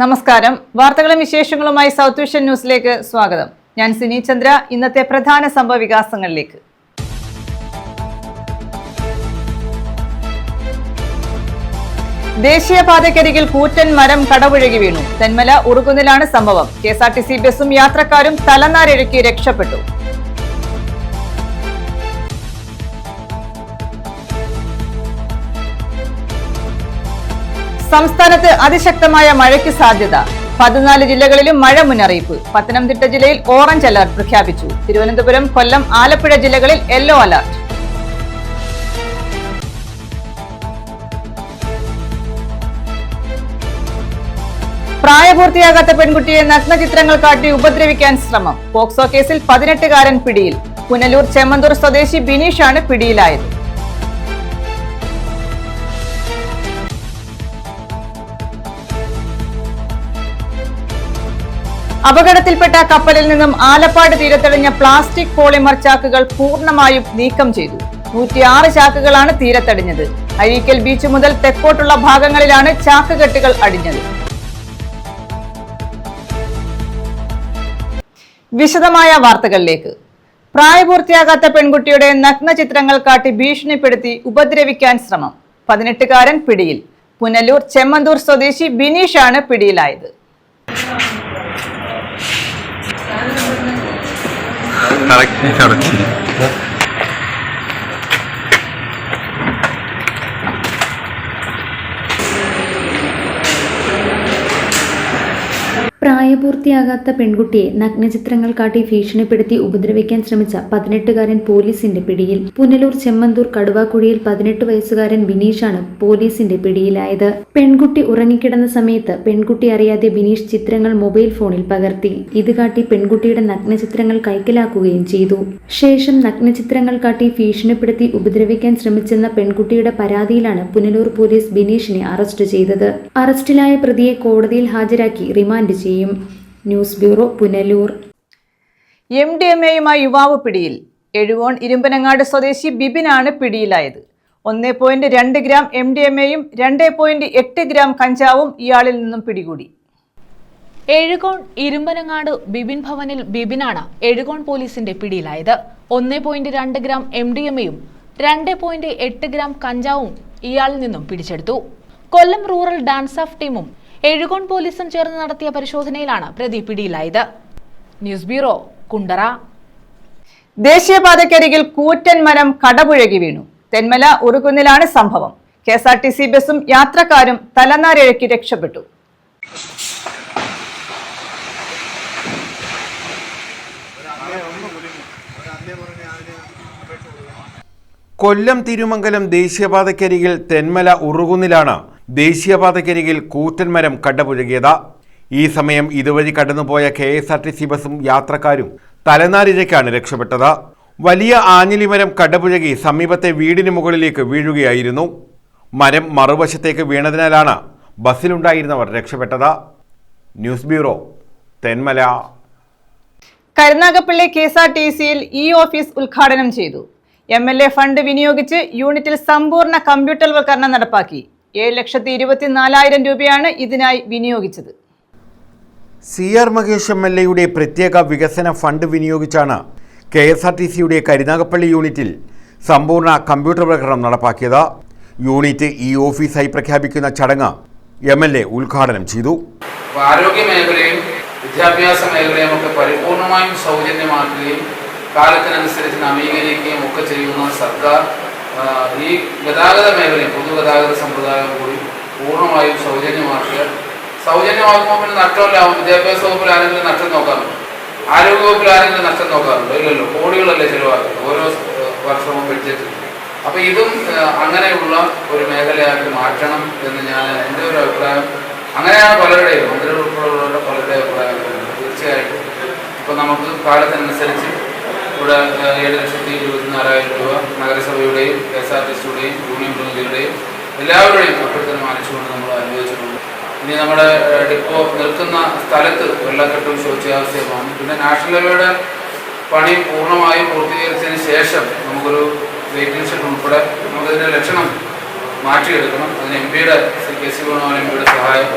നമസ്കാരം. വാർത്തകളും വിശേഷങ്ങളുമായി സൗത്ത് വിഷൻ ന്യൂസിലേക്ക് സ്വാഗതം. ഞാൻ സിനി ചന്ദ്ര. ഇന്നത്തെ പ്രധാന സംഭവ വികാസങ്ങളിലേക്ക്. ദേശീയപാതക്കരികിൽ കൂറ്റൻ മരം കടപുഴകി വീണു. തെന്മല ഉറുകുന്നിലാണ് സംഭവം. KSRTC ബസും യാത്രക്കാരും തലനാരിഴക്കി രക്ഷപ്പെട്ടു. സംസ്ഥാനത്ത് അതിശക്തമായ മഴയ്ക്ക് സാധ്യത. 14 ജില്ലകളിലും മഴ മുന്നറിയിപ്പ്. പത്തനംതിട്ട ജില്ലയിൽ ഓറഞ്ച് അലർട്ട് പ്രഖ്യാപിച്ചു. തിരുവനന്തപുരം, കൊല്ലം, ആലപ്പുഴ ജില്ലകളിൽ യെല്ലോ അലർട്ട്. പ്രായപൂർത്തിയാകാത്ത പെൺകുട്ടിയെ നഗ്നചിത്രങ്ങൾ കാട്ടി ഉപദ്രവിക്കാൻ ശ്രമം. പോക്സോ കേസിൽ 18കാരൻ പിടിയിൽ. പുനലൂർ ചെമ്മന്തൂർ സ്വദേശി ബിനീഷാണ് പിടിയിലായത്. അപകടത്തിൽപ്പെട്ട കപ്പലിൽ നിന്നും ആലപ്പാട് തീരത്തടിഞ്ഞ പ്ലാസ്റ്റിക് പോളിമർ ചാക്കുകൾ പൂർണ്ണമായും നീക്കം ചെയ്തു. 106 ചാക്കുകളാണ് തീരത്തടിഞ്ഞത്. അഴീക്കൽ ബീച്ച് മുതൽ തെക്കോട്ടുള്ള ഭാഗങ്ങളിലാണ് ചാക്കുകെട്ടുകൾ അടിഞ്ഞത്. വിശദമായ വാർത്തകളിലേക്ക്. പ്രായപൂർത്തിയാകാത്ത പെൺകുട്ടിയുടെ നഗ്ന ചിത്രങ്ങൾ കാട്ടി ഭീഷണിപ്പെടുത്തി ഉപദ്രവിക്കാൻ ശ്രമം. 18കാരൻ പിടിയിൽ. പുനലൂർ ചെമ്മന്തൂർ സ്വദേശി ബിനീഷാണ് പിടിയിലായത്. പ്രായപൂർത്തിയാകാത്ത പെൺകുട്ടിയെ നഗ്നചിത്രങ്ങൾ കാട്ടി ഭീഷണിപ്പെടുത്തി ഉപദ്രവിക്കാൻ ശ്രമിച്ച 18കാരൻ പോലീസിന്റെ പിടിയിൽ. പുനലൂർ ചെമ്മന്തൂർ കടുവാക്കുഴിയിൽ 18 വയസ്സുകാരൻ ബിനീഷാണ് പോലീസിന്റെ പിടിയിലായത്. പെൺകുട്ടി ഉറങ്ങിക്കിടന്ന സമയത്ത് പെൺകുട്ടി അറിയാതെ ബിനീഷ് ചിത്രങ്ങൾ മൊബൈൽ ഫോണിൽ പകർത്തി. ഇത് കാട്ടി പെൺകുട്ടിയുടെ നഗ്നചിത്രങ്ങൾ കൈക്കലാക്കുകയും ചെയ്തു. ശേഷം നഗ്നചിത്രങ്ങൾ കാട്ടി ഭീഷണിപ്പെടുത്തി ഉപദ്രവിക്കാൻ ശ്രമിച്ചെന്ന പെൺകുട്ടിയുടെ പരാതിയിലാണ് പുനലൂർ പോലീസ് ബിനീഷിനെ അറസ്റ്റ് ചെയ്തത്. അറസ്റ്റിലായ പ്രതിയെ കോടതിയിൽ ഹാജരാക്കി റിമാൻഡ് ചെയ്യും. News bureau, Punalur. MDMAയുമായി യുവാവ് പിടിയിൽ. എഴുകോൺ ഇരുമ്പനങ്ങാട് സ്വദേശി ബിബിനാണ് പിടിയിലായത്. 1.2 ഗ്രാം MDMAയും 2.8 ഗ്രാം കഞ്ചാവും ഇയാളിൽ നിന്നും പിടികൂടി. എഴുകോൺ ഇരുമ്പനങ്ങാട് ബിബിൻ ഭവനിൽ ബിബിനാണ് എഴുകോൺ പോലീസിന്റെ പിടിയിലായത്. 1.2 ഗ്രാം MDMAയും 2.8 ഗ്രാം കഞ്ചാവും ഇയാളിൽ നിന്നും പിടിച്ചെടുത്തു. കൊല്ലം റൂറൽ ഡാൻസ് ഓഫ് ടീമും എഴുകോൺ പോലീസും ചേർന്ന് നടത്തിയ പരിശോധനയിലാണ് പ്രതി പിടിയിലായത്. News bureau, Kundara. ദേശീയപാതക്കരികിൽ കൂറ്റൻ മരം കടപുഴകി വീണു. തെന്മല ഉറുകുന്നിലാണ് സംഭവം. KSRTC ബസും യാത്രക്കാരും തലനാരിഴക്കി രക്ഷപ്പെട്ടു. കൊല്ലം തിരുമംഗലം ദേശീയപാതക്കരികിൽ തെന്മല ഉറുകുന്നിലാണ് ദേശീയപാതക്കരികിൽ കൂറ്റൻ മരം കടപുഴകിയത്. ഈ സമയം ഇതുവഴി കടന്നുപോയ KSRTC ബസും യാത്രക്കാരും തലനാരിഴയ്ക്കാണ് രക്ഷപ്പെട്ടത്. വലിയ ആഞ്ഞിലിമരം കടപുഴകി സമീപത്തെ വീടിന് മുകളിലേക്ക് വീഴുകയായിരുന്നു. മരം മറുവശത്തേക്ക് വീണതിനാലാണ് ബസ്സിലുണ്ടായിരുന്നവർ രക്ഷപ്പെട്ടത്. News bureau, Thenmala. കരുനാഗപ്പള്ളി KSRTCയിൽ ഓഫീസ് ഉദ്ഘാടനം ചെയ്തു. MLA ഫണ്ട് വിനിയോഗിച്ച് യൂണിറ്റിൽ സമ്പൂർണ്ണ കമ്പ്യൂട്ടർവൽക്കരണം നടപ്പാക്കി. 7,24,000 രൂപയാണ് ഇതിനായി വിനിയോഗിച്ചത്. CR മഹേഷ് MLAയുടെ പ്രത്യേക വികസന ഫണ്ട് വിനിയോഗിച്ചാണ് KSRTCയുടെ കരുനാഗപ്പള്ളി യൂണിറ്റിൽ സമ്പൂർണ്ണ കമ്പ്യൂട്ടർവൽക്കരണം നടപ്പാക്കിയത്. യൂണിറ്റ് ഓഫീസായി പ്രഖ്യാപിക്കുന്ന ചടങ്ങ് MLA ഉദ്ഘാടനം ചെയ്തു. ആരോഗ്യ മേഖലയും വിദ്യാഭ്യാസ മേഖലയും ഒക്കെ പരിപൂർണമായും സൗജന്യമാക്കുകയും കാലത്തിനനുസരിച്ച് നവീകരിക്കുകയും ഒക്കെ ചെയ്യുന്ന സർക്കാർ ഈ ഗതാഗത മേഖലയും പൊതുഗതാഗത സമ്പ്രദായം കൂടി പൂർണ്ണമായും സൗജന്യമാക്കുമ്പോൾ പിന്നെ നഷ്ടമല്ലാവും. വിദ്യാഭ്യാസ വകുപ്പിൽ ആരെങ്കിലും നഷ്ടം നോക്കാറുണ്ടോ? ആരോഗ്യ വകുപ്പിൽ ആരെങ്കിലും നഷ്ടം നോക്കാറുണ്ടോ? ഇല്ലല്ലോ. കോടികളല്ലേ ചിലവാക്കുന്നത് ഓരോ വർഷവും ബഡ്ജറ്റ്. അപ്പോൾ ഇതും അങ്ങനെയുള്ള ഒരു മേഖലയാക്കി മാറ്റണം എന്ന് എൻ്റെ ഒരു അഭിപ്രായം. അങ്ങനെയാണ് പലരുടെയും, മന്ത്രികൾ ഉൾപ്പെടെയുള്ള പലരുടെ അഭിപ്രായം. തീർച്ചയായിട്ടും ഇപ്പോൾ നമുക്ക് കാലത്തിനനുസരിച്ച് ഇവിടെ 7,24,000 രൂപ നഗരസഭയുടെയും KSRTCയുടെയും യൂണിയൻ പ്രതിനിധികളുടെയും എല്ലാവരുടെയും അഭ്യർത്ഥന മാനിച്ചുകൊണ്ട് നമ്മൾ അനുവദിച്ചിട്ടുണ്ട്. ഇനി നമ്മുടെ ഡിപ്പോ നിൽക്കുന്ന സ്ഥലത്ത് വെള്ളക്കെട്ടും ശോച്യാവസ്ഥയുമാണ്. പിന്നെ നാഷണൽ ഹൈവേയുടെ പണി പൂർണ്ണമായും പൂർത്തീകരിച്ചതിന് ശേഷം നമുക്കൊരു വെയിറ്റിംഗ് ഷെഡ് ഉൾപ്പെടെ നമുക്കതിൻ്റെ ലക്ഷണം മാറ്റിയെടുക്കണം. അതിന് MP യുടെ KC വേണുഗോപാൽ MP യുടെ സഹായം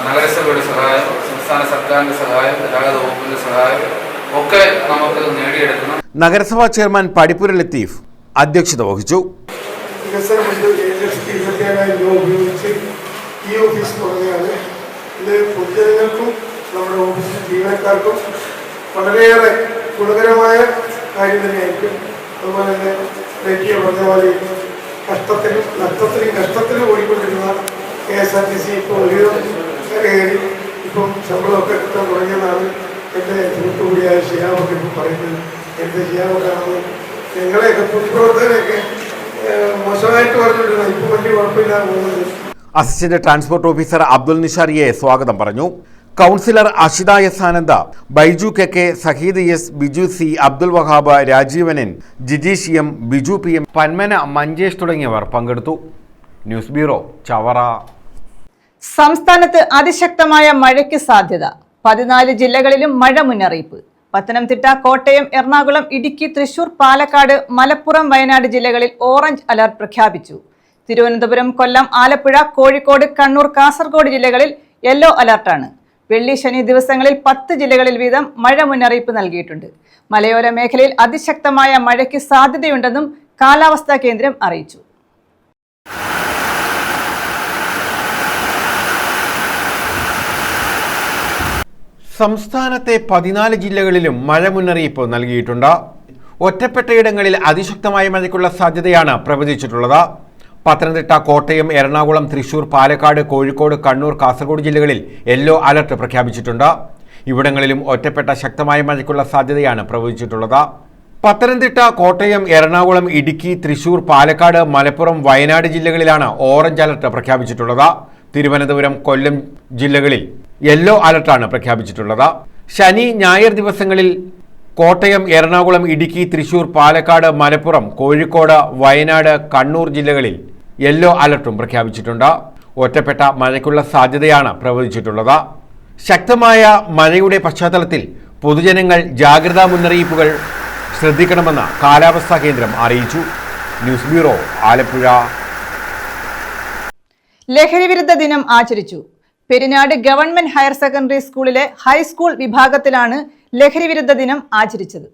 നഗരസഭയുടെ സഹായം, സംസ്ഥാന സർക്കാരിൻ്റെ സഹായം, ഗതാഗത വകുപ്പിൻ്റെ സഹായം ഒക്കെ നമുക്ക് നേടിയെടുക്കണം. നഗരസഭാ ചെയർമാൻ പടിപ്പുര ലത്തീഫ് അധ്യക്ഷത വഹിച്ചു. വികസനം 7,27,000 രൂപ ഉപയോഗിച്ച് ഈ ഓഫീസ് തുടങ്ങിയാണ്. ഇത് പൊതുജനങ്ങൾക്കും നമ്മുടെ ഓഫീസിലെ ജീവനക്കാർക്കും വളരെയേറെ ഗുണകരമായ കാര്യം തന്നെയായിരിക്കും. അതുപോലെ തന്നെ റേറ്റിയോ പറഞ്ഞ പോലെ കഷ്ടത്തിലും ഓടിക്കൊണ്ടിരുന്ന KSRTC ഇപ്പോൾ കയറി ഇപ്പം ശമ്പളമൊക്കെ കിട്ടാൻ തുടങ്ങിയതാണ് എൻ്റെ സുഹൃത്തുകൂടിയായ ഷിയാമൊക്കെ ഇപ്പം പറയുന്നത്. എൻ്റെ ഷിയാമൊക്കെയാണെന്ന് ഞങ്ങളെയൊക്കെ പൊതുപ്രവർത്തകരെയൊക്കെ മോശമായിട്ട് പറഞ്ഞിട്ടുണ്ട്. ഇപ്പം വലിയ കുഴപ്പമില്ലാതെ പോകുന്നത്. അസിസ്റ്റന്റ് ട്രാൻസ്പോർട്ട് ഓഫീസർ അബ്ദുൽ നിഷാരിയെ സ്വാഗതം പറഞ്ഞു. കൗൺസിലർ അഷിത എസ് ആനന്ദ, Baiju KK, Saheed S, Biju C, Abdul Wahab, രാജീവനൻ, Jijeesh M, Biju PM, Panmana, Manjesh തുടങ്ങിയവർ പങ്കെടുത്തു. News bureau, Chavara. സംസ്ഥാനത്ത് അതിശക്തമായ മഴയ്ക്ക് സാധ്യത. 14 ജില്ലകളിലും മഴ മുന്നറിയിപ്പ്. പത്തനംതിട്ട, കോട്ടയം, എറണാകുളം, ഇടുക്കി, തൃശൂർ, പാലക്കാട്, മലപ്പുറം, വയനാട് ജില്ലകളിൽ ഓറഞ്ച് അലർട്ട് പ്രഖ്യാപിച്ചു. തിരുവനന്തപുരം, കൊല്ലം, ആലപ്പുഴ, കോഴിക്കോട്, കണ്ണൂർ, കാസർഗോഡ് ജില്ലകളിൽ യെല്ലോ അലർട്ടാണ്. വെള്ളി, ശനി ദിവസങ്ങളിൽ 10 ജില്ലകളിൽ വീതം മഴ മുന്നറിയിപ്പ് നൽകിയിട്ടുണ്ട്. മലയോര മേഖലയിൽ അതിശക്തമായ മഴയ്ക്ക് സാധ്യതയുണ്ടെന്നും കാലാവസ്ഥാ കേന്ദ്രം അറിയിച്ചു. സംസ്ഥാനത്തെ 14 ജില്ലകളിലും മഴ മുന്നറിയിപ്പ് നൽകിയിട്ടുണ്ട്. ഒറ്റപ്പെട്ടയിടങ്ങളിൽ അതിശക്തമായ മഴയ്ക്കുള്ള സാധ്യതയാണ് പ്രവചിച്ചിട്ടുള്ളത്. പത്തനംതിട്ട, കോട്ടയം, എറണാകുളം, തൃശൂർ, പാലക്കാട്, കോഴിക്കോട്, കണ്ണൂർ, കാസർഗോഡ് ജില്ലകളിൽ യെല്ലോ അലർട്ട് പ്രഖ്യാപിച്ചിട്ടുണ്ട്. ഇവിടങ്ങളിലും ഒറ്റപ്പെട്ട ശക്തമായ മഴയ്ക്കുള്ള സാധ്യതയാണ് പ്രവചിച്ചിട്ടുള്ളത്. പത്തനംതിട്ട, കോട്ടയം, എറണാകുളം, ഇടുക്കി, തൃശൂർ, പാലക്കാട്, മലപ്പുറം, വയനാട് ജില്ലകളിലാണ് ഓറഞ്ച് അലർട്ട് പ്രഖ്യാപിച്ചിട്ടുള്ളത്. തിരുവനന്തപുരം, കൊല്ലം ജില്ലകളിൽ യെല്ലോ അലർട്ടാണ് പ്രഖ്യാപിച്ചിട്ടുള്ളത്. ശനി, ഞായർ ദിവസങ്ങളിൽ കോട്ടയം, എറണാകുളം, ഇടുക്കി, തൃശൂർ, പാലക്കാട്, മലപ്പുറം, കോഴിക്കോട്, വയനാട്, കണ്ണൂർ ജില്ലകളിൽ യെല്ലോ അലർട്ടും പ്രഖ്യാപിച്ചിട്ടുണ്ട്. ഒറ്റപ്പെട്ട മഴയ്ക്കുള്ള സാധ്യതയാണ് പ്രവചിച്ചിട്ടുള്ളത്. ശക്തമായ മഴയുടെ പശ്ചാത്തലത്തിൽ പൊതുജനങ്ങൾ ജാഗ്രതാ മുന്നറിയിപ്പുകൾ ശ്രദ്ധിക്കണമെന്ന് കാലാവസ്ഥാ കേന്ദ്രം അറിയിച്ചു. News bureau, Alappuzha. ലഹരിവിരുദ്ധ ദിനം ആചരിച്ചു. പെരിനാട് ഗവൺമെന്റ് ഹയർ സെക്കൻഡറി സ്കൂളിലെ ഹൈസ്കൂൾ വിഭാഗത്തിലാണ് ലഹരിവിരുദ്ധ ദിനം ആചരിച്ചത്.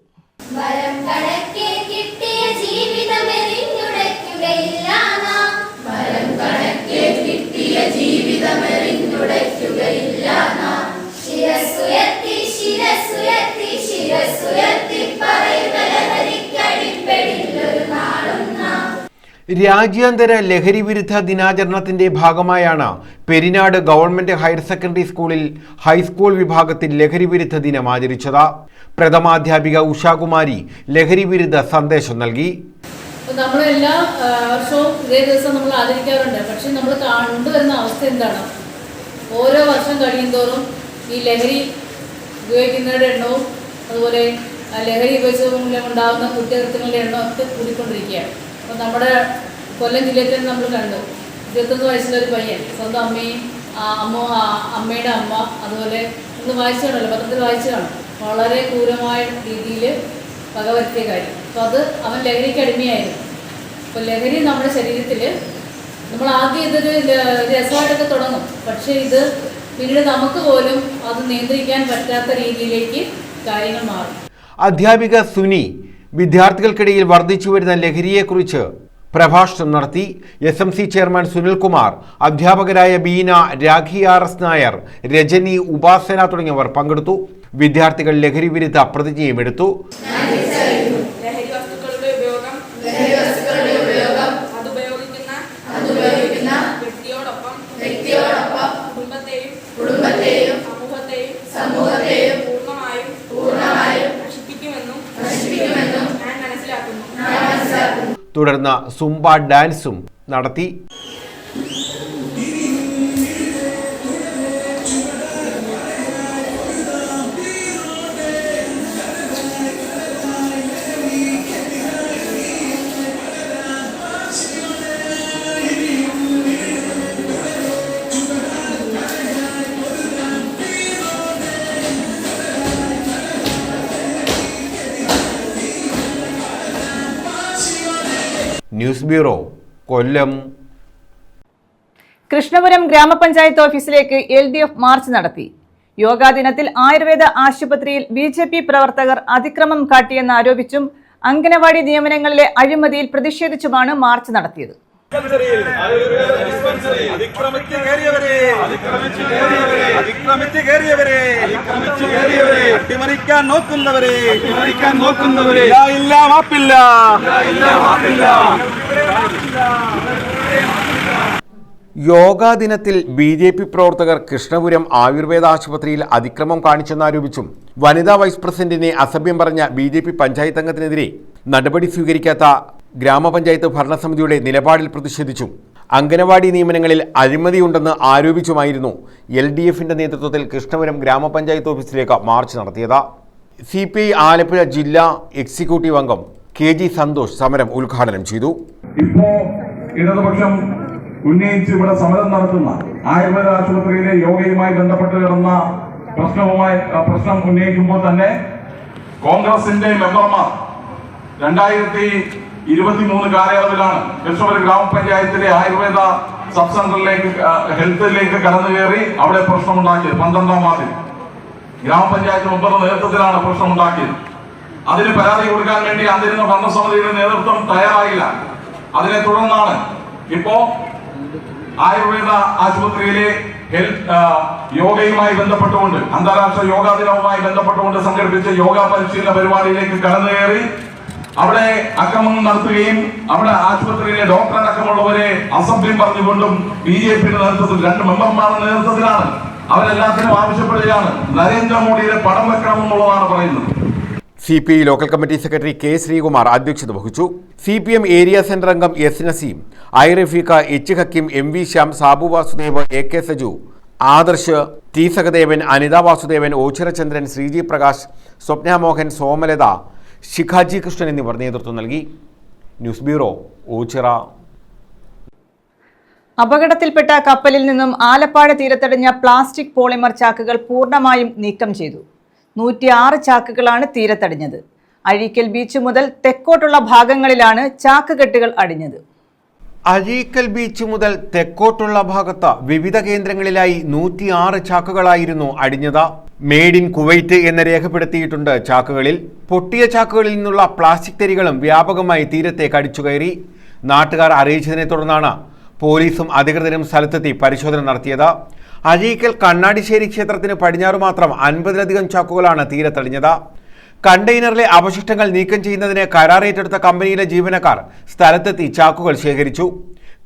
രാജ്യാന്തര ലഹരിവിരുദ്ധ ദിനാചരണത്തിന്റെ ഭാഗമായാണ് പെരിനാട് ഗവൺമെന്റ് ഹയർ സെക്കൻഡറി സ്കൂളിൽ ഹൈസ്കൂൾ വിഭാഗത്തിൽ ലഹരിവിരുദ്ധ ദിനം ആചരിച്ചത്. പ്രഥമാധ്യാപിക ഉഷാകുമാരി ലഹരിവിരുദ്ധ സന്ദേശം നൽകി. നമ്മളെല്ലാ വർഷവും ഇതേ ദിവസം നമ്മൾ ആചരിക്കാറുണ്ട്. പക്ഷെ നമ്മൾ കണ്ടുവരുന്ന അവസ്ഥ എന്താണ്? ഓരോ വർഷം കഴിയുന്തോറും ഈ ലഹരി ഉപയോഗിക്കുന്നവരുടെ എണ്ണവും അതുപോലെ ലഹരി ഉപയോഗിച്ചത് മൂലം ഉണ്ടാകുന്ന കുറ്റകൃത്യങ്ങളുടെ എണ്ണവും ഒക്കെ കൂടിക്കൊണ്ടിരിക്കുകയാണ്. അപ്പോൾ നമ്മുടെ കൊല്ലം ജില്ലയിൽ തന്നെ നമ്മൾ കണ്ടു, 21 വയസ്സുള്ളൊരു പയ്യൻ സ്വന്തം അമ്മയും അമ്മയുടെ അമ്മ, അതുപോലെ ഒന്ന് വായിച്ചു കാണുമല്ലോ, പത്രത്തിൽ വായിച്ചു കാണും, വളരെ ക്രൂരമായ രീതിയിൽ വകവരുത്തിയ കാര്യം. അപ്പോൾ അത് അവൻ ലഹരിക്ക് അടിമയായിരുന്നു. അപ്പോൾ ലഹരി നമ്മുടെ ശരീരത്തിൽ നമ്മൾ ആദ്യം ഇതൊരു രസമായിട്ടൊക്കെ തുടങ്ങും. പക്ഷേ ഇത് പിന്നീട് നമുക്ക് പോലും അത് നിയന്ത്രിക്കാൻ പറ്റാത്ത രീതിയിലേക്ക് കാര്യങ്ങൾ മാറും. അധ്യാപിക സുനി വിദ്യാർത്ഥികൾക്കിടയിൽ വർദ്ധിച്ചു വരുന്ന ലഹരിയെക്കുറിച്ച് പ്രഭാഷണം നടത്തി. SMC ചെയർമാൻ സുനിൽകുമാർ, അധ്യാപകരായ ബീന, രാഖി RS നായർ, രജനി, ഉപാസന തുടങ്ങിയവർ പങ്കെടുത്തു. വിദ്യാർത്ഥികൾ ലഹരി വിരുദ്ധ പ്രതിജ്ഞയും എടുത്തു. തുടർന്ന് സുംബ ഡാൻസും നടത്തി. ന്യൂസ് ബ്യൂറോ, കൊല്ലം. കൃഷ്ണപുരം ഗ്രാമപഞ്ചായത്ത് ഓഫീസിലേക്ക് LDF മാർച്ച് നടത്തി. യോഗാ ദിനത്തിൽ ആയുർവേദ ആശുപത്രിയിൽ BJP പ്രവർത്തകർ അതിക്രമം കാട്ടിയെന്ന് ആരോപിച്ചും അംഗനവാടി നിയമനങ്ങളിലെ അഴിമതിയിൽ പ്രതിഷേധിച്ചുമാണ് മാർച്ച് നടത്തിയത്. യോഗാ ദിനത്തിൽ BJP പ്രവർത്തകർ കൃഷ്ണപുരം ആയുർവേദ ആശുപത്രിയിൽ അതിക്രമം കാണിച്ചെന്നാരോപിച്ചും വനിതാ വൈസ് പ്രസിഡന്റിനെ അസഭ്യം പറഞ്ഞ BJP പഞ്ചായത്ത് അംഗത്തിനെതിരെ നടപടി സ്വീകരിക്കാത്ത ഗ്രാമപഞ്ചായത്ത് ഭരണസമിതിയുടെ നിലപാടിൽ പ്രതിഷേധിച്ചും അംഗനവാടി നിയമനങ്ങളിൽ അഴിമതിയുണ്ടെന്ന് ആരോപിച്ചുമായിരുന്നു LDFന്റെ നേതൃത്വത്തിൽ കൃഷ്ണപുരം ഗ്രാമപഞ്ചായത്ത് ഓഫീസിലേക്ക് മാർച്ച് നടത്തിയത്. CPI ആലപ്പുഴ ജില്ലാ എക്സിക്യൂട്ടീവ് അംഗം KG സന്തോഷ് സമരം ഉദ്ഘാടനം ചെയ്തു. ഇപ്പോൾ ഇടതുപക്ഷം ഉന്നയിച്ച് ഇവിടെ സമരം നടത്തുന്ന ആയുർവേദ ആശുപത്രിയിലെ യോഗയുമായി ബന്ധപ്പെട്ട് കിടന്ന പ്രശ്നം ഉന്നയിക്കുമ്പോൾ തന്നെ കോൺഗ്രസിന്റെ മെമ്പർമാർ 2023 കാലയളവിലാണ് കൃഷ്ണപുരം ഗ്രാമപഞ്ചായത്തിലെ ആയുർവേദ സബ് സെന്ററിലേക്ക് ഹെൽത്തിലേക്ക് കടന്നു കയറി അവിടെ പ്രശ്നമുണ്ടാക്കിയത്. 12ാം വാർഡിൽ ഗ്രാമപഞ്ചായത്ത് മെമ്പറുടെ നേതൃത്വത്തിലാണ് പ്രശ്നമുണ്ടാക്കിയത്. അതിന് പരാതി കൊടുക്കാൻ വേണ്ടി അന്നിരുന്ന ഭരണസമിതിയുടെ നേതൃത്വം തയ്യാറായില്ല. അതിനെ തുടർന്നാണ് ഇപ്പോ ആയുർവേദ ആശുപത്രിയിലെ യോഗയുമായി ബന്ധപ്പെട്ടുകൊണ്ട് അന്താരാഷ്ട്ര യോഗാ ദിനവുമായി ബന്ധപ്പെട്ടുകൊണ്ട് സംഘടിപ്പിച്ച യോഗാ പരിശീലന പരിപാടിയിലേക്ക് കടന്നു കയറി അവിടെ അക്രമങ്ങൾ നടത്തുകയും അവിടെ ആശുപത്രിയിലെ ഡോക്ടർ അടക്കമുള്ളവരെ അസഭ്യം പറഞ്ഞുകൊണ്ടും BJPയുടെ നേതൃത്വത്തിൽ 2 മെമ്പർമാരുടെ നേതൃത്വത്തിലാണ് അവരെല്ലാത്തിനും ആവശ്യപ്പെടുകയാണ് നരേന്ദ്രമോദിയുടെ പടം വെക്കണമെന്നുള്ളതാണ് പറയുന്നത്. CPI local committee secretary K Sreekumar അധ്യക്ഷത വഹിച്ചു. CPM ഏരിയ സെന്റർ അംഗം S Naseem, I Rafeeqa, H Hakeem, MV Shyam, Sabu Vasudev, AK Saju, Adarsh, T Sahadevan, Anitha Vasudevan, Ochira Chandran, Sreeji Prakash, Swapna Mohan, Somalatha, Shikhaji Krishnan എന്നിവർ നേതൃത്വം നൽകി. News bureau, Ochira. അപകടത്തിൽപ്പെട്ട കപ്പലിൽ നിന്നും ആലപ്പാട് തീരത്തടിഞ്ഞ പ്ലാസ്റ്റിക് പോളിമർ ചാക്കുകൾ പൂർണ്ണമായും നീക്കം ചെയ്തു. 106 ചാക്കുകളാണ് തീരത്തടിഞ്ഞത്. അഴീക്കൽ ബീച്ച് മുതൽ തെക്കോട്ടുള്ള ഭാഗങ്ങളിലാണ് ചാക്കുകെട്ടുകൾ അടിഞ്ഞത്. അഴീക്കൽ ബീച്ച് മുതൽ തെക്കോട്ടുള്ള ഭാഗത്ത് വിവിധ കേന്ദ്രങ്ങളിലായി 106 ചാക്കുകളായിരുന്നു അടിഞ്ഞത്. മെയ്ഡ് ഇൻ കുവൈറ്റ് എന്ന് രേഖപ്പെടുത്തിയിട്ടുണ്ട് ചാക്കുകളിൽ. പൊട്ടിയ ചാക്കുകളിൽ നിന്നുള്ള പ്ലാസ്റ്റിക് തരികളും വ്യാപകമായി തീരത്തേക്ക് അടിച്ചുകയറി. നാട്ടുകാർ അറിയിച്ചതിനെ തുടർന്നാണ് പോലീസും അധികൃതരും സ്ഥലത്തെത്തി പരിശോധന നടത്തിയത്. അഴീക്കൽ കണ്ണാടിശ്ശേരി ക്ഷേത്രത്തിന് പടിഞ്ഞാറ് മാത്രം 50ലധികം ചാക്കുകളാണ് തീരത്തടിഞ്ഞത്. കണ്ടെയ്നറിലെ അവശിഷ്ടങ്ങൾ നീക്കം ചെയ്യുന്നതിന് കരാർ ഏറ്റെടുത്ത കമ്പനിയിലെ ജീവനക്കാർ സ്ഥലത്തെത്തി ചാക്കുകൾ ശേഖരിച്ചു.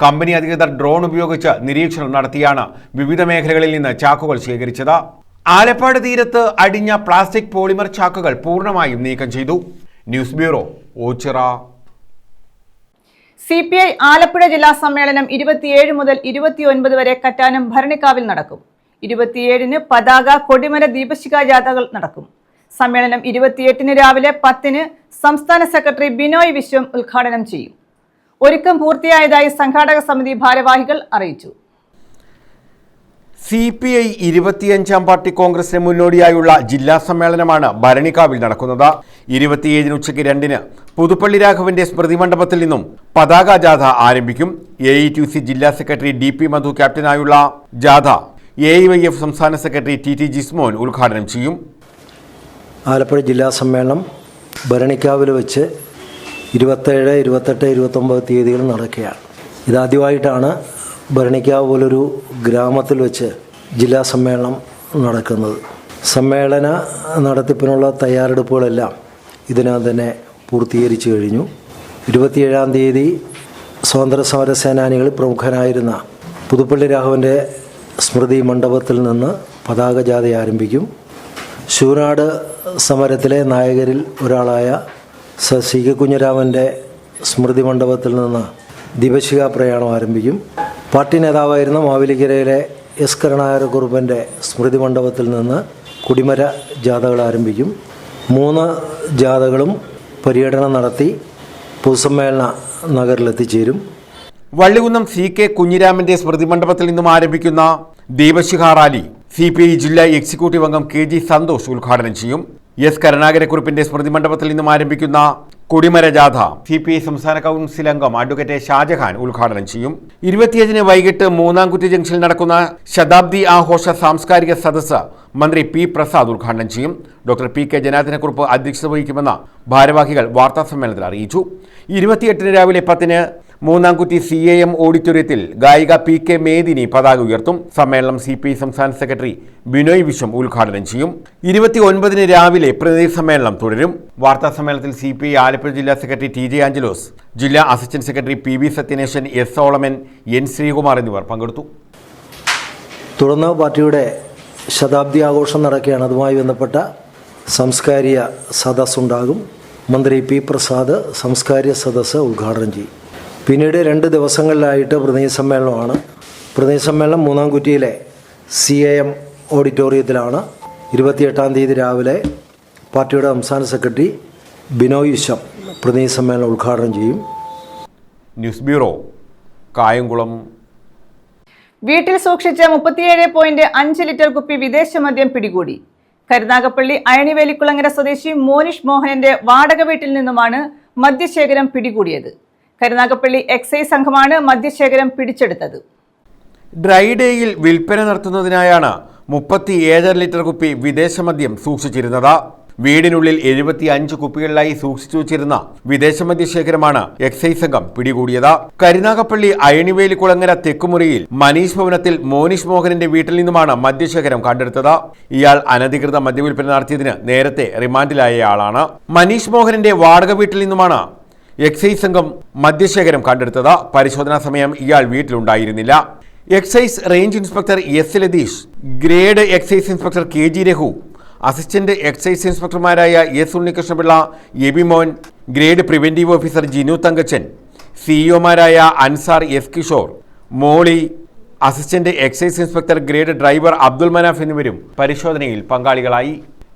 കമ്പനി അധികൃതർ ഡ്രോൺ ഉപയോഗിച്ച് നിരീക്ഷണം നടത്തിയാണ് വിവിധ മേഖലകളിൽ നിന്ന് ചാക്കുകൾ ശേഖരിച്ചത്. ആലപ്പാട് തീരത്ത് അടിഞ്ഞ പ്ലാസ്റ്റിക് പോളിമർ ചാക്കുകൾ പൂർണ്ണമായും നീക്കം ചെയ്തു. News bureau, Ochira. CPI Alappuzha ജില്ലാ സമ്മേളനം 27 മുതൽ 29 വരെ കറ്റാനം ഭരണിക്കാവിൽ നടക്കും. 27-ന് പതാക, കൊടിമര, ദീപശിഖ ജാഥകൾ നടക്കും. സമ്മേളനം 28-ന് രാവിലെ 10-ന് സംസ്ഥാന സെക്രട്ടറി ബിനോയ് വിശ്വം ഉദ്ഘാടനം ചെയ്യും. ഒരുക്കം പൂർത്തിയായതായി സംഘാടക സമിതി ഭാരവാഹികൾ അറിയിച്ചു. CPI 25ാം പാർട്ടി കോൺഗ്രസിന് മുന്നോടിയായുള്ള ജില്ലാ സമ്മേളനമാണ് ഭരണിക്കാവിൽ നടക്കുന്നത്. 27-ന് ഉച്ചയ്ക്ക് 2-ന് പുതുപ്പള്ളി രാഘവന്റെ സ്മൃതി മണ്ഡപത്തിൽ നിന്നും പതാക ജാഥ ആരംഭിക്കും. AITUC ജില്ലാ സെക്രട്ടറി DP മധു ക്യാപ്റ്റനായുള്ള ജാഥ AIYF സംസ്ഥാന സെക്രട്ടറി TT ജിസ്മോൻ ഉദ്ഘാടനം ചെയ്യും. ആലപ്പുഴ ജില്ലാ സമ്മേളനം ഭരണിക്കാവിൽ വെച്ച് 27, 28, 29 തീയതികൾ നടക്കുകയാണ്. ഇതാദ്യമായിട്ടാണ് ഭരണിക്കാവ് പോലൊരു ഗ്രാമത്തിൽ വെച്ച് ജില്ലാ സമ്മേളനം നടക്കുന്നത്. സമ്മേളന നടത്തിപ്പിനുള്ള തയ്യാറെടുപ്പുകളെല്ലാം ഇതിനകം തന്നെ പൂർത്തീകരിച്ചു കഴിഞ്ഞു. 27-ാം തീയതി സ്വാതന്ത്ര്യ സമര സേനാനികളിൽ പ്രമുഖനായിരുന്ന പുതുപ്പള്ളി രാഘവൻ്റെ സ്മൃതി മണ്ഡപത്തിൽ നിന്ന് പതാക ജാഥ ആരംഭിക്കും. ശൂനാട് സമരത്തിലെ നായകരിൽ ഒരാളായ സി കെ കുഞ്ഞിരാമൻ്റെ സ്മൃതി മണ്ഡപത്തിൽ നിന്ന് ദീപശിഖ പ്രയാണം ആരംഭിക്കും. പാർട്ടി നേതാവായിരുന്ന മാവേലിക്കരയിലെ S കരുണാകരക്കുറുപ്പിൻ്റെ സ്മൃതി മണ്ഡപത്തിൽ നിന്ന് കൊടിമര ജാഥകൾ ആരംഭിക്കും. 3 ജാഥകളും പര്യടനം നടത്തി പൊതുസമ്മേളന നഗറിലെത്തിച്ചേരും. വള്ളികുന്നം CK കുഞ്ഞിരാമന്റെ സ്മൃതി മണ്ഡപത്തിൽ നിന്നും ആരംഭിക്കുന്ന ദീപശിഖ റാലി CPI ജില്ലാ എക്സിക്യൂട്ടീവ് അംഗം KG സന്തോഷ് ഉദ്ഘാടനം ചെയ്യും. S കരുണാകരക്കുറുപ്പിന്റെ സ്മൃതി മണ്ഡപത്തിൽ നിന്നും ആരംഭിക്കുന്ന കൊടിമര ജാഥ CPI സംസ്ഥാന കൗൺസിൽ അംഗം അഡ്വക്കേറ്റ് ഷാജഹാൻ ഉദ്ഘാടനം ചെയ്യും. 25-ന് വൈകിട്ട് മൂന്നാംകുറ്റി ജംഗ്ഷനിൽ നടക്കുന്ന ശതാബ്ദി ആഘോഷ സാംസ്കാരിക സദസ്സ് മന്ത്രി P. പ്രസാദ് ഉദ്ഘാടനം ചെയ്യും. Doctor P. K. ജനാർദ്ദനക്കുറുപ്പ് അധ്യക്ഷത വഹിക്കുമെന്ന് ഭാരവാഹികൾ വാർത്താസമ്മേളനത്തിൽ അറിയിച്ചു. 28-ന് രാവിലെ 10-ന് മൂന്നാംകുറ്റി CAM ഓഡിറ്റോറിയത്തിൽ ഗായിക P. K. മേദിനി പതാക ഉയർത്തും. സമ്മേളനം CPI സംസ്ഥാന സെക്രട്ടറി ബിനോയ് വിശ്വം ഉദ്ഘാടനം ചെയ്യും. 29-ന് രാവിലെ പ്രതിനിധി സമ്മേളനം തുടരും. വാർത്താ സമ്മേളനത്തിൽ CPI ആലപ്പുഴ ജില്ലാ സെക്രട്ടറി TJ ആഞ്ചലോസ്, ജില്ലാ assistant secretary PB Sathyaneshan, S. Solomon, N. Sreekumar എന്നിവർ പങ്കെടുത്തു. തുടർന്ന് പാർട്ടിയുടെ ശതാബ്ദി ആഘോഷം നടക്കുകയാണ്. അതുമായി ബന്ധപ്പെട്ട സാംസ്കാരിക സദസ്സുണ്ടാകും. മന്ത്രി P. പ്രസാദ് സാംസ്കാരിക സദസ്സ് ഉദ്ഘാടനം ചെയ്യും. പിന്നീട് 2 ദിവസങ്ങളിലായിട്ട് പ്രതിനിധി സമ്മേളനമാണ്. പ്രതിനിധി സമ്മേളനം മൂന്നാംകുറ്റിയിലെ CAM ഓഡിറ്റോറിയത്തിലാണ്. 28-ാം തീയതി രാവിലെ പാർട്ടിയുടെ സംസ്ഥാന സെക്രട്ടറി ബിനോയ് വിശ്വം പ്രതിനിധി സമ്മേളനം ഉദ്ഘാടനം ചെയ്യും. News bureau, Kayamkulam. വീട്ടിൽ സൂക്ഷിച്ച 37.5 ലിറ്റർ കുപ്പി വിദേശ മദ്യം പിടികൂടി. കരുനാഗപ്പള്ളി അയണിവേലിക്കുളങ്ങര സ്വദേശി മോനിഷ് മോഹനന്റെ വാടക വീട്ടിൽ നിന്നുമാണ് മദ്യശേഖരം പിടികൂടിയത്. കരുനാഗപ്പള്ളി എക്സൈസ് സംഘമാണ് മദ്യശേഖരം പിടിച്ചെടുത്തത്. ഡ്രൈ ഡേയിൽ വിൽപ്പന നടത്തുന്നതിനായാണ് 37 ലിറ്റർ കുപ്പി വിദേശ മദ്യം സൂക്ഷിച്ചിരുന്നത്. വീടിനുള്ളിൽ 75 കുപ്പികളിലായി സൂക്ഷിച്ചു വച്ചിരുന്ന വിദേശ മദ്യശേഖരമാണ് എക്സൈസ് സംഘം പിടികൂടിയത്. കരുനാഗപ്പള്ളി അയണിവേലിക്കുളങ്ങര തെക്കുമുറിയിൽ മനീഷ് ഭവനത്തിൽ മോനിഷ് മോഹനന്റെ വീട്ടിൽ നിന്നുമാണ് മദ്യശേഖരം കണ്ടെടുത്തത്. ഇയാൾ അനധികൃത മദ്യവിൽപ്പന നടത്തിയതിന് നേരത്തെ റിമാൻഡിലായ ആളാണ്. മനീഷ് മോഹനന്റെ വാടക വീട്ടിൽ നിന്നുമാണ് എക്സൈസ് സംഘം മദ്യശേഖരം കണ്ടെടുത്തത്. പരിശോധനാ സമയം ഇയാൾ വീട്ടിലുണ്ടായിരുന്നില്ല. Excise range inspector S. Latheesh, grade excise inspector KG Raghu, assistant excise ഇൻസ്പെക്ടർമാരായ S. Unnikrishnapillai, Abimon, grade preventive officer Jinu Thankachan, സിഇഒമാരായ Ansar S. Kishore, Molly, assistant excise inspector grade driver Abdul Manaf എന്നിവരും പരിശോധനയിൽ പങ്കാളികളായി.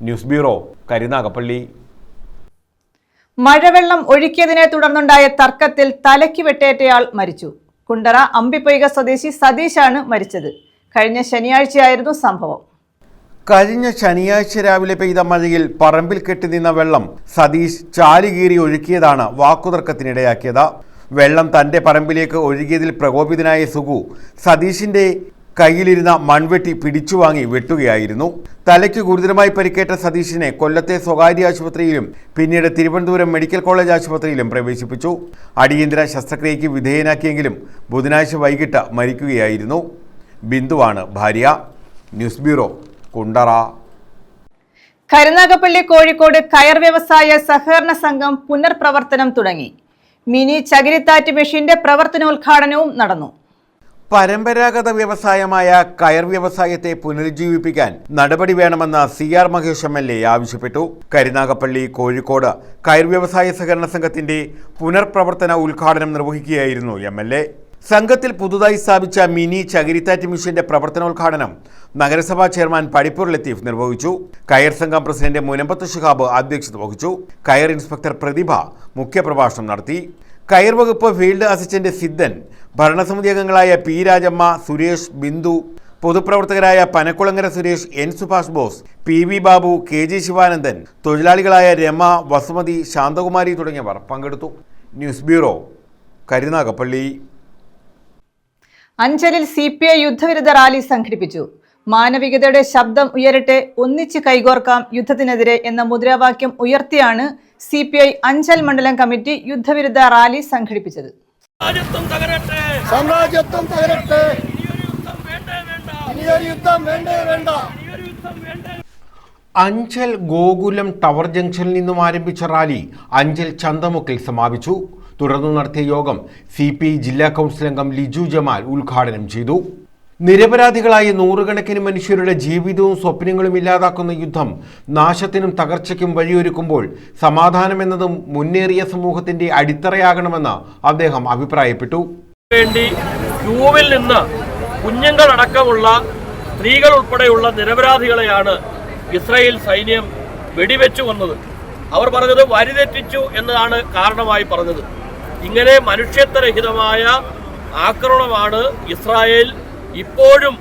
News bureau, Karunagappally. മഴവെള്ളം ഒഴുക്കിയതിനെ തുടർന്നുണ്ടായ തർക്കത്തിൽ തലയ്ക്ക് വെട്ടേറ്റയാൾ മരിച്ചു. കുണ്ടറ അമ്പിപ്പൊയ്ക സ്വദേശി സതീഷാണ് മരിച്ചത്. കഴിഞ്ഞ ശനിയാഴ്ചയായിരുന്നു സംഭവം. കഴിഞ്ഞ ശനിയാഴ്ച രാവിലെ പെയ്ത മഴയിൽ പറമ്പിൽ കെട്ടിനിന്ന വെള്ളം സതീഷ് ചാലുകീറി ഒഴുക്കിയതാണ് വാക്കുതർക്കത്തിനിടയാക്കിയത്. വെള്ളം തന്റെ പറമ്പിലേക്ക് ഒഴുകിയതിൽ പ്രകോപിതനായ സുഗു സതീഷിന്റെ കയ്യിലിരുന്ന മൺവെട്ടി പിടിച്ചുവാങ്ങി വെട്ടുകയായിരുന്നു. തലയ്ക്ക് ഗുരുതരമായി പരിക്കേറ്റ സതീഷിനെ കൊല്ലത്തെ സ്വകാര്യ ആശുപത്രിയിലും പിന്നീട് തിരുവനന്തപുരം മെഡിക്കൽ കോളേജ് ആശുപത്രിയിലും പ്രവേശിപ്പിച്ചു. അടിയന്തര ശസ്ത്രക്രിയയ്ക്ക് വിധേയനാക്കിയെങ്കിലും ബുധനാഴ്ച വൈകിട്ട് മരിക്കുകയായിരുന്നു. ബിന്ദുവാണ് ഭാര്യ. News bureau, Kundara. കരുനാഗപ്പള്ളി കോഴിക്കോട് കയർ വ്യവസായ സഹകരണ സംഘം പുനർപ്രവർത്തനം തുടങ്ങി. മിനി ചകിരിത്താറ്റ് മെഷീന്റെ പ്രവർത്തനോദ്ഘാടനവും നടന്നു. പരമ്പരാഗത വ്യവസായമായ കയർ വ്യവസായത്തെ പുനരുജ്ജീവിപ്പിക്കാൻ നടപടി വേണമെന്ന് CR മഹേഷ് MLA ആവശ്യപ്പെട്ടു. കരുനാഗപ്പള്ളി കോഴിക്കോട് കയർ വ്യവസായ സഹകരണ സംഘത്തിന്റെ പുനർപ്രവർത്തന ഉദ്ഘാടനം നിർവഹിക്കുകയായിരുന്നു MLA. സംഘത്തിൽ പുതുതായി സ്ഥാപിച്ച മിനി ചകിരിത്താറ്റ് മിഷന്റെ പ്രവർത്തനോദ്ഘാടനം നഗരസഭാ ചെയർമാൻ പടിപ്പൂർ ലത്തീഫ് നിർവഹിച്ചു. കയർ സംഘം പ്രസിഡന്റ് മുനമ്പത്ത് ശിഹാബ് അധ്യക്ഷത വഹിച്ചു. കയർ ഇൻസ്പെക്ടർ പ്രതിഭ മുഖ്യപ്രഭാഷണം നടത്തി. കയർ വകുപ്പ് ഫീൽഡ് അസിസ്റ്റന്റ് സിദ്ധൻ, ഭരണസമിതി അംഗങ്ങളായ P. രാജമ്മ, സുരേഷ്, ബിന്ദു, പൊതുപ്രവർത്തകരായ Panakkulangara Suresh, N. Subhash Bose, PV Babu, KG Sivanandan, തൊഴിലാളികളായ രമ, വസുമതി, ശാന്തകുമാരി തുടങ്ങിയവർ പങ്കെടുത്തു. News bureau, Karunagappally. അഞ്ചലിൽ CPI യുദ്ധവിരുദ്ധ റാലി സംഘടിപ്പിച്ചു. മാനവികതയുടെ ശബ്ദം ഉയരട്ടെ, ഒന്നിച്ച് കൈകോർക്കാം യുദ്ധത്തിനെതിരെ എന്ന മുദ്രാവാക്യം ഉയർത്തിയാണ് CPI അഞ്ചൽ മണ്ഡലം കമ്മിറ്റി യുദ്ധവിരുദ്ധ റാലി സംഘടിപ്പിച്ചത്. അഞ്ചൽ ഗോകുലം ടവർ ജംഗ്ഷനിൽ നിന്നും ആരംഭിച്ച റാലി അഞ്ചൽ ചന്തമുക്കിൽ സമാപിച്ചു. തുടർന്ന് നടത്തിയ യോഗം CPI ജില്ലാ കൗൺസിൽ അംഗം ലിജു ജമാൽ ഉദ്ഘാടനം ചെയ്തു. നിരപരാധികളായ നൂറുകണക്കിന് മനുഷ്യരുടെ ജീവിതവും സ്വപ്നങ്ങളും ഇല്ലാതാക്കുന്ന യുദ്ധം നാശത്തിനും തകർച്ചയ്ക്കും വഴിയൊരുക്കുമ്പോൾ സമാധാനമെന്നതും മുന്നേറിയ സമൂഹത്തിന്റെ അടിത്തറയാകണമെന്ന് അദ്ദേഹം അഭിപ്രായപ്പെട്ടു. വേണ്ടി ക്യൂവിൽ നിന്ന് കുഞ്ഞുങ്ങളടക്കമുള്ള സ്ത്രീകൾ ഉൾപ്പെടെയുള്ള നിരപരാധികളെയാണ് ഇസ്രായേൽ സൈന്യം വെടിവെച്ചു കൊന്നത്. അവർ പറഞ്ഞത് വഴിതെറ്റിച്ചു എന്നതാണ് കാരണമായി പറഞ്ഞത്. ഇങ്ങനെ മനുഷ്യത്വരഹിതമായ ആക്രമണമാണ് ഇസ്രായേൽ ഇപ്പോഴും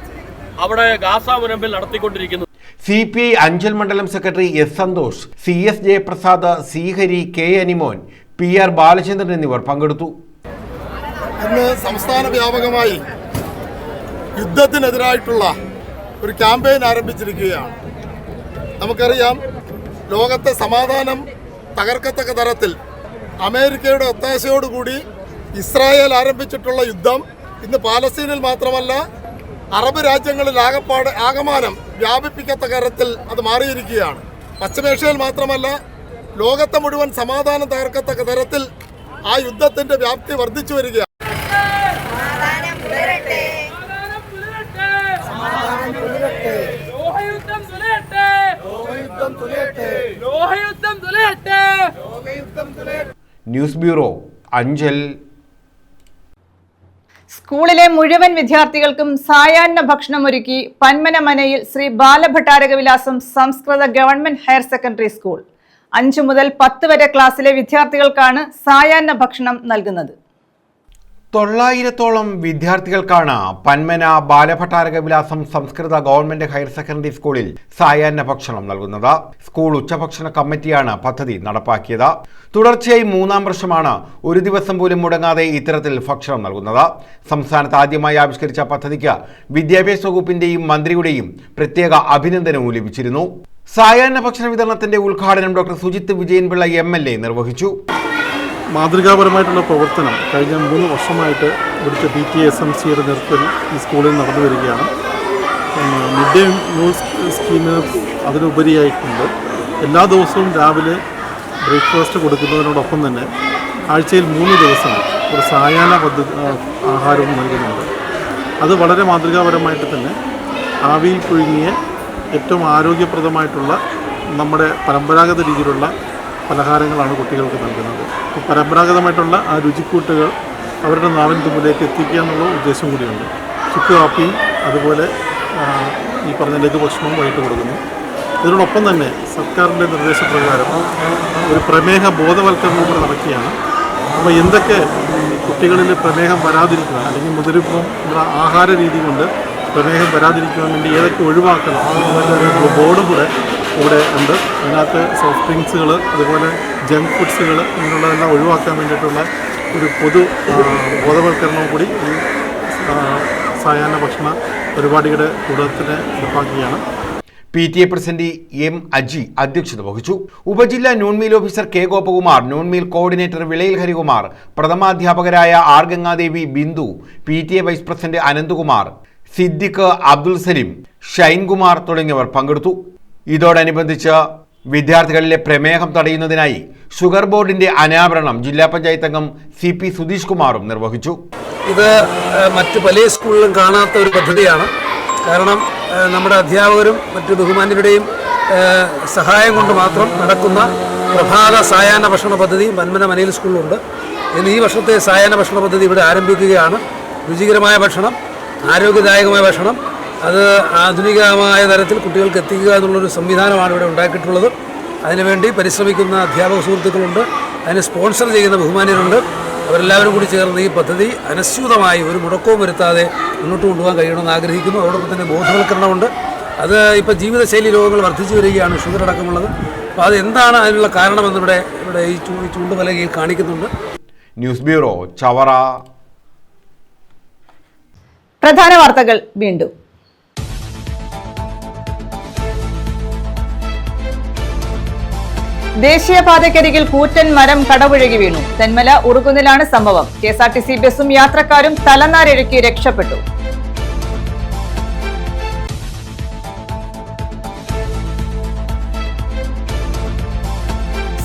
അവിടെ ഗാസ മുനമ്പിൽ നടത്തിക്കൊണ്ടിരിക്കുന്നത്. CPI അഞ്ചൽ മണ്ഡലം secretary S. Santhosh, CS Jayaprasad, C. Hari, K. Animon, PR. Balachandran എന്നിവർ പങ്കെടുത്തു. ഇന്ന് സംസ്ഥാന വ്യാപകമായി യുദ്ധത്തിനെതിരായിട്ടുള്ള ഒരു ക്യാമ്പയിൻ ആരംഭിച്ചിരിക്കുകയാണ്. നമുക്കറിയാം, ലോകത്തെ സമാധാനം തകർക്കത്തക്ക തരത്തിൽ അമേരിക്കയുടെ ഒത്താശയോടുകൂടി ഇസ്രായേൽ ആരംഭിച്ചിട്ടുള്ള യുദ്ധം ഇന്ന് പാലസ്തീനിൽ മാത്രമല്ല അറബ് രാജ്യങ്ങളിൽ ആകമാനം വ്യാപിപ്പിക്കത്തക്ക തരത്തിൽ അത് മാറിയിരിക്കുകയാണ്. പശ്ചിമേഷ്യയിൽ മാത്രമല്ല ലോകത്തെ മുഴുവൻ സമാധാനം തകർക്കത്തക്ക തരത്തിൽ ആ യുദ്ധത്തിന്റെ വ്യാപ്തി വർദ്ധിച്ചു വരികയാണ്. News bureau, Anchal. സ്കൂളിലെ മുഴുവൻ വിദ്യാർത്ഥികൾക്കും സായാഹ്ന ഭക്ഷണം ഒരുക്കി പന്മന മനയിൽ ശ്രീ ബാലഭട്ടാരകവിലാസം സംസ്കൃത ഗവൺമെന്റ് ഹയർ സെക്കൻഡറി സ്കൂൾ. 5 മുതൽ 10 വരെ ക്ലാസ്സിലെ വിദ്യാർത്ഥികൾക്കാണ് സായാഹ്ന ഭക്ഷണം നൽകുന്നത്. 900ഓളം വിദ്യാർത്ഥികൾക്കാണ് പന്മന ബാലഭട്ടാരകവിലാസം സംസ്കൃത ഗവൺമെന്റ് ഹയർ സെക്കൻഡറി സ്കൂളിൽ സായാഹ്ന ഭക്ഷണം നൽകുന്നത്. സ്കൂൾ ഉച്ചഭക്ഷണ കമ്മിറ്റിയാണ് പദ്ധതി നടപ്പാക്കിയത്. തുടർച്ചയായി 3-ാം വർഷമാണ് ഒരു ദിവസം പോലും മുടങ്ങാതെ ഇത്തരത്തിൽ ഭക്ഷണം നൽകുന്നത്. സംസ്ഥാനത്ത് ആദ്യമായി ആവിഷ്കരിച്ച പദ്ധതിക്ക് വിദ്യാഭ്യാസ വകുപ്പിന്റെയും മന്ത്രിയുടെയും പ്രത്യേക അഭിനന്ദനവും ലഭിച്ചിരുന്നു. സായാഹ്ന ഭക്ഷണ വിതരണത്തിന്റെ ഉദ്ഘാടനം ഡോക്ടർ സുജിത്ത് വിജയൻപിള്ള MLA നിർവഹിച്ചു. മാതൃകാപരമായിട്ടുള്ള പ്രവർത്തനം കഴിഞ്ഞ 3 വർഷമായിട്ട് ഇവിടുത്തെ PTA SMCയുടെ നേതൃത്വത്തിൽ ഈ സ്കൂളിൽ നടന്നു വരികയാണ്. മിഡ് ഡേ മീൽ സ്കീമിന് അതിനുപരിയായിട്ടുണ്ട് എല്ലാ ദിവസവും രാവിലെ ബ്രേക്ക്ഫാസ്റ്റ് കൊടുക്കുന്നതിനോടൊപ്പം തന്നെ ആഴ്ചയിൽ 3 ദിവസം ഒരു സായാഹ്ന ആഹാരവും നൽകുന്നുണ്ട്. അത് വളരെ മാതൃകാപരമായിട്ട് തന്നെ ആവിയിൽ പുഴുങ്ങിയ ഏറ്റവും ആരോഗ്യപ്രദമായിട്ടുള്ള നമ്മുടെ പരമ്പരാഗത രീതിയിലുള്ള പലഹാരങ്ങളാണ് കുട്ടികൾക്ക് നൽകുന്നത്. അപ്പോൾ പരമ്പരാഗതമായിട്ടുള്ള ആ രുചിക്കൂട്ടുകൾ അവരുടെ നാവിൻ തുമ്പിലേക്ക് എത്തിക്കുക എന്നുള്ള ഉദ്ദേശം കൂടിയുണ്ട്. ചുക്ക് കാപ്പിയും അതുപോലെ ഈ പറഞ്ഞ ലഘുഭക്ഷണവും വൈകിട്ട് കൊടുക്കുന്നു. ഇതിനോടൊപ്പം തന്നെ സർക്കാരിൻ്റെ നിർദ്ദേശപ്രകാരം ഒരു പ്രമേഹ ബോധവൽക്കരണം കൂടെ നടക്കുകയാണ്. അപ്പോൾ എന്തൊക്കെ കുട്ടികളിൽ പ്രമേഹം വരാതിരിക്കുക അല്ലെങ്കിൽ മുതിരിപ്പം ആഹാര രീതി കൊണ്ട് പ്രമേഹം വരാതിരിക്കുവാൻ വേണ്ടി ഏതൊക്കെ ഒഴിവാക്കണം എന്നൊരു ബോർഡും കൂടെ ഇവിടെ ഉണ്ട്. അതിനകത്ത് സോഫ്റ്റ് ഡ്രിങ്ക്സുകൾ അതുപോലെ ജങ്ക് ഫുഡ്സുകൾ ഇങ്ങനെയുള്ളതെല്ലാം ഒഴിവാക്കാൻ വേണ്ടിയിട്ടുള്ള ഒരു പൊതു ബോധവൽക്കരണവും കൂടി ഈ സായാഹ്ന ഭക്ഷണ പരിപാടിയുടെ കൂടത്തിന് നടപ്പാക്കുകയാണ്. PTA president M. അജി അധ്യക്ഷത വഹിച്ചു. ഉപജില്ലാ noon meal officer K. Gopakumar, noon meal coordinator Vilayil Harikumar, പ്രഥമാധ്യാപകരായ R. Gangadevi, Bindu, PTA vice president Ananthkumar, Siddique, Abdul Saleem, Shinekumar തുടങ്ങിയവർ പങ്കെടുത്തു. ഇതോടനുബന്ധിച്ച് വിദ്യാർത്ഥികളിലെ പ്രമേഹം തടയുന്നതിനായി ഷുഗർ ബോർഡിന്റെ അനാവരണം ജില്ലാ പഞ്ചായത്ത് അംഗം CP സുധീഷ് കുമാറും നിർവഹിച്ചു. ഇത് മറ്റ് പല സ്കൂളിലും കാണാത്ത ഒരു പദ്ധതിയാണ്. കാരണം നമ്മുടെ അധ്യാപകരും മറ്റ് ബഹുമാന്യരുടെയും സഹായം കൊണ്ട് മാത്രം നടക്കുന്ന പ്രഭാത സായാഹ്ന ഭക്ഷണ പദ്ധതിയും പന്മന മനയിൽ സ്കൂളിലുണ്ട്. ഇന്ന് ഈ വർഷത്തെ സായാഹ്ന ഭക്ഷണ പദ്ധതി ഇവിടെ ആരംഭിക്കുകയാണ്. രുചികരമായ ഭക്ഷണം, ആരോഗ്യദായകമായ ഭക്ഷണം, അത് ആധുനികമായ തരത്തിൽ കുട്ടികൾക്ക് എത്തിക്കുക എന്നുള്ളൊരു സംവിധാനമാണ് ഇവിടെ ഉണ്ടാക്കിയിട്ടുള്ളത്. അതിനുവേണ്ടി പരിശ്രമിക്കുന്ന അധ്യാപക സുഹൃത്തുക്കളുണ്ട്, അതിനെ സ്പോൺസർ ചെയ്യുന്ന ബഹുമാന്യരുണ്ട്. അവരെല്ലാവരും കൂടി ചേർന്ന് ഈ പദ്ധതി അനശ്യൂതമായി ഒരു മുടക്കവും വരുത്താതെ മുന്നോട്ട് കൊണ്ടുപോകാൻ കഴിയണമെന്ന് ആഗ്രഹിക്കുന്നു. അതോടൊപ്പം തന്നെ ബോധവൽക്കരണമുണ്ട്. അത് ഇപ്പോൾ ജീവിതശൈലി രോഗങ്ങൾ വർദ്ധിച്ചു വരികയാണ്, ഷുഗർ അടക്കമുള്ളത്. അപ്പോൾ അതെന്താണ് അതിനുള്ള കാരണമെന്ന് ഇവിടെ ഈ ചൂണ്ടുപലകയിൽ കാണിക്കുന്നുണ്ട്. News bureau, Chavara. പ്രധാന വാർത്തകൾ വീണ്ടും. ദേശീയപാതയ്ക്കരികിൽ കൂറ്റൻ മരം കടപുഴകി വീണു. തെന്മല ഉറുകുന്നിലാണ് സംഭവം. KSRTC ബസും യാത്രക്കാരും തലനാരിഴക്കി രക്ഷപ്പെട്ടു.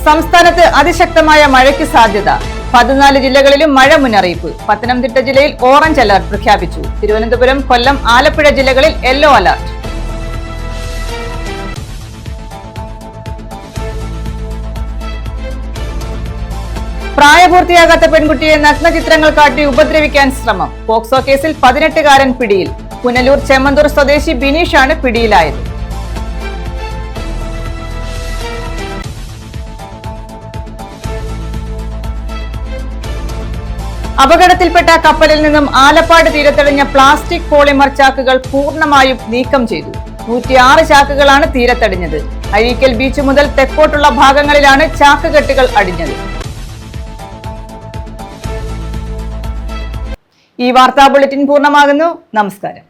സംസ്ഥാനത്ത് അതിശക്തമായ മഴയ്ക്ക് സാധ്യത. 14 ജില്ലകളിലും മഴ മുന്നറിയിപ്പ്. പത്തനംതിട്ട ജില്ലയിൽ ഓറഞ്ച് അലർട്ട് പ്രഖ്യാപിച്ചു. തിരുവനന്തപുരം, കൊല്ലം, ആലപ്പുഴ ജില്ലകളിൽ യെല്ലോ അലർട്ട്. പ്രായപൂർത്തിയാകാത്ത പെൺകുട്ടിയെ നഗ്നചിത്രങ്ങൾ കാട്ടി ഉപദ്രവിക്കാൻ ശ്രമം. പോക്സോ കേസിൽ 18-കാരൻ പിടിയിൽ. പുനലൂർ ചെമ്മന്തൂർ സ്വദേശി ബിനീഷാണ് പിടിയിലായത്. അപകടത്തിൽപ്പെട്ട കപ്പലിൽ നിന്നും ആലപ്പാട് തീരത്തടിഞ്ഞ പ്ലാസ്റ്റിക് പോളിമർ ചാക്കുകൾ പൂർണ്ണമായും നീക്കം ചെയ്തു. 106 ചാക്കുകളാണ് തീരത്തടിഞ്ഞത്. അഴീക്കൽ ബീച്ച് മുതൽ തെക്കോട്ടുള്ള ഭാഗങ്ങളിലാണ് ചാക്കുകെട്ടുകൾ അടിഞ്ഞത്. ഈ വാർത്താ ബുള്ളറ്റിൻ പൂർണ്ണമാകുന്നു. നമസ്കാരം.